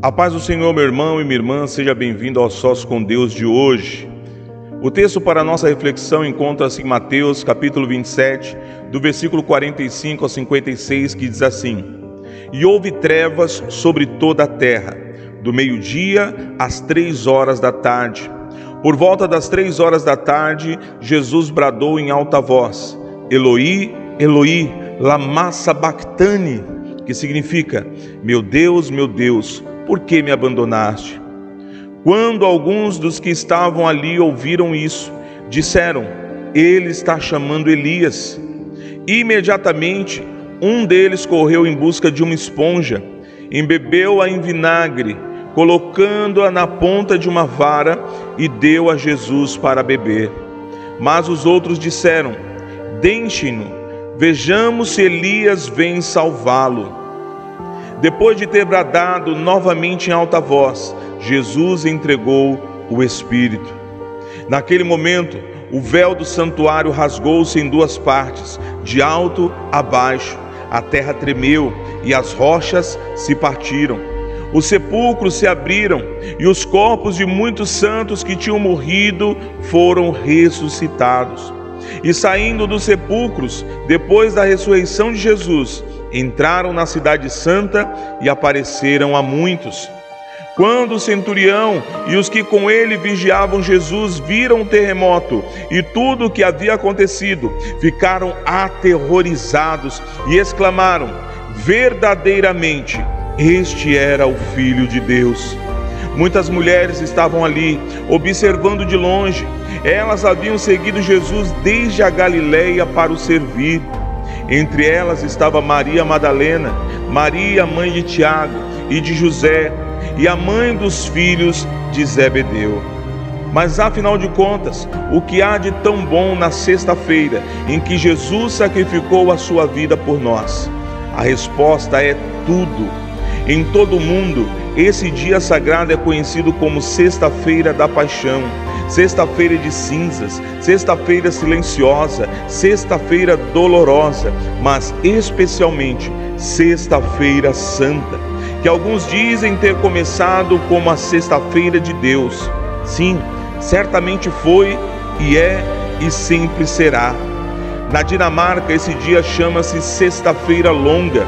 A paz do Senhor, meu irmão e minha irmã, seja bem-vindo ao Sós com Deus de hoje. O texto para a nossa reflexão encontra-se em Mateus, capítulo 27, do versículo 45 ao 56, que diz assim: E houve trevas sobre toda a terra, do meio-dia às 3 horas da tarde. Por volta das 3 horas da tarde, Jesus bradou em alta voz: Eloi, Eloi, lama sabachthani, que significa: meu Deus, por que me abandonaste? Quando alguns dos que estavam ali ouviram isso, disseram: ele está chamando Elias. Imediatamente, um deles correu em busca de uma esponja, embebeu-a em vinagre, colocando-a na ponta de uma vara, e deu a Jesus para beber. Mas os outros disseram: deixem-no, vejamos se Elias vem salvá-lo. Depois de ter bradado novamente em alta voz, Jesus entregou o Espírito. Naquele momento, o véu do santuário rasgou-se em duas partes, de alto a baixo. A terra tremeu e as rochas se partiram. Os sepulcros se abriram e os corpos de muitos santos que tinham morrido foram ressuscitados. E saindo dos sepulcros, depois da ressurreição de Jesus, entraram na cidade santa e apareceram a muitos. Quando o centurião e os que com ele vigiavam Jesus viram o terremoto e tudo o que havia acontecido, ficaram aterrorizados e exclamaram: verdadeiramente, este era o Filho de Deus. Muitas mulheres estavam ali, observando de longe. Elas haviam seguido Jesus desde a Galileia para o servir. Entre elas estava Maria Madalena, Maria, mãe de Tiago e de José, e a mãe dos filhos de Zebedeu. Mas afinal de contas, o que há de tão bom na sexta-feira em que Jesus sacrificou a sua vida por nós? A resposta é tudo. Em todo o mundo, esse dia sagrado é conhecido como Sexta-feira da Paixão, Sexta-feira de Cinzas, Sexta-feira Silenciosa, Sexta-feira Dolorosa, mas especialmente Sexta-feira Santa, que alguns dizem ter começado como a Sexta-feira de Deus. Sim, certamente foi e é e sempre será. Na Dinamarca, esse dia chama-se Sexta-feira Longa,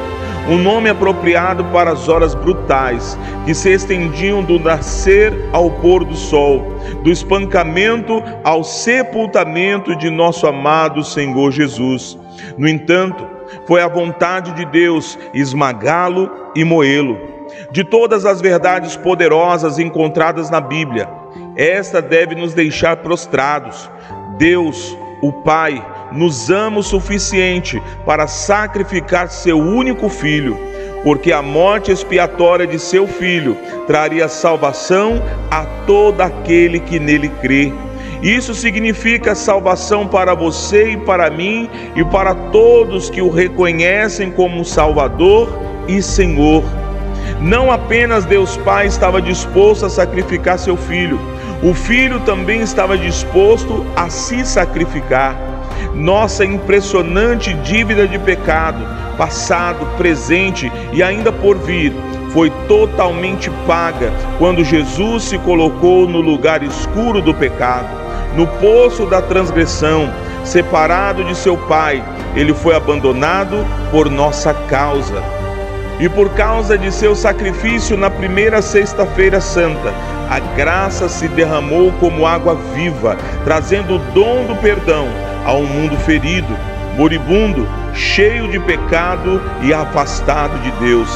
um nome apropriado para as horas brutais que se estendiam do nascer ao pôr do sol, do espancamento ao sepultamento de nosso amado Senhor Jesus. No entanto, foi a vontade de Deus esmagá-lo e moê-lo. De todas as verdades poderosas encontradas na Bíblia, esta deve nos deixar prostrados. Deus, o Pai, nos ama o suficiente para sacrificar seu único Filho, porque a morte expiatória de seu Filho traria salvação a todo aquele que nele crê. Isso significa salvação para você e para mim e para todos que o reconhecem como Salvador e Senhor. Não apenas Deus Pai estava disposto a sacrificar seu Filho, o Filho também estava disposto a se sacrificar. Nossa impressionante dívida de pecado, passado, presente e ainda por vir, foi totalmente paga quando Jesus se colocou no lugar escuro do pecado, no poço da transgressão, separado de seu Pai. Ele foi abandonado por nossa causa. E por causa de seu sacrifício na primeira Sexta-feira Santa, a graça se derramou como água viva, trazendo o dom do perdão a um mundo ferido, moribundo, cheio de pecado e afastado de Deus.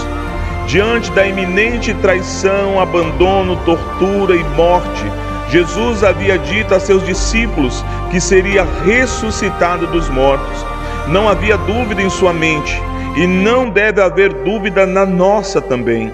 Diante da iminente traição, abandono, tortura e morte, Jesus havia dito a seus discípulos que seria ressuscitado dos mortos. Não havia dúvida em sua mente, e não deve haver dúvida na nossa também.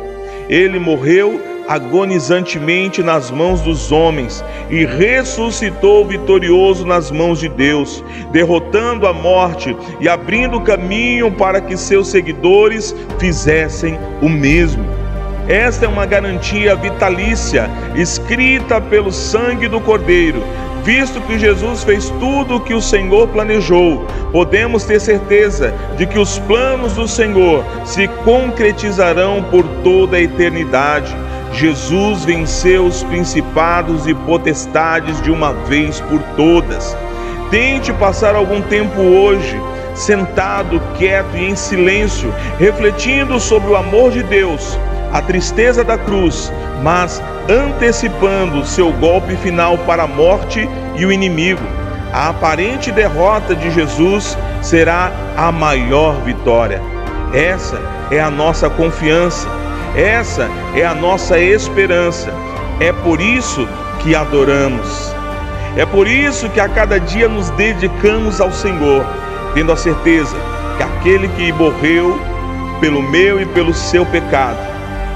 Ele morreu agonizantemente nas mãos dos homens e ressuscitou vitorioso nas mãos de Deus, derrotando a morte e abrindo caminho para que seus seguidores fizessem o mesmo. Esta é uma garantia vitalícia, escrita pelo sangue do Cordeiro. Visto que Jesus fez tudo o que o Senhor planejou, podemos ter certeza de que os planos do Senhor se concretizarão por toda a eternidade. Jesus venceu os principados e potestades de uma vez por todas. Tente passar algum tempo hoje, sentado, quieto e em silêncio, refletindo sobre o amor de Deus, a tristeza da cruz, mas antecipando seu golpe final para a morte e o inimigo. A aparente derrota de Jesus será a maior vitória. Essa é a nossa confiança, essa é a nossa esperança. É por isso que adoramos. É por isso que a cada dia nos dedicamos ao Senhor, tendo a certeza que aquele que morreu pelo meu e pelo seu pecado,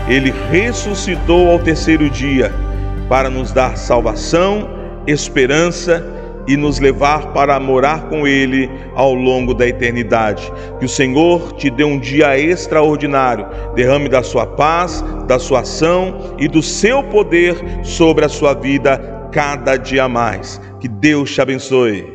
Ele ressuscitou ao terceiro dia para nos dar salvação, esperança e nos levar para morar com Ele ao longo da eternidade. Que o Senhor te dê um dia extraordinário, derrame da sua paz, da sua ação e do seu poder sobre a sua vida cada dia mais. Que Deus te abençoe.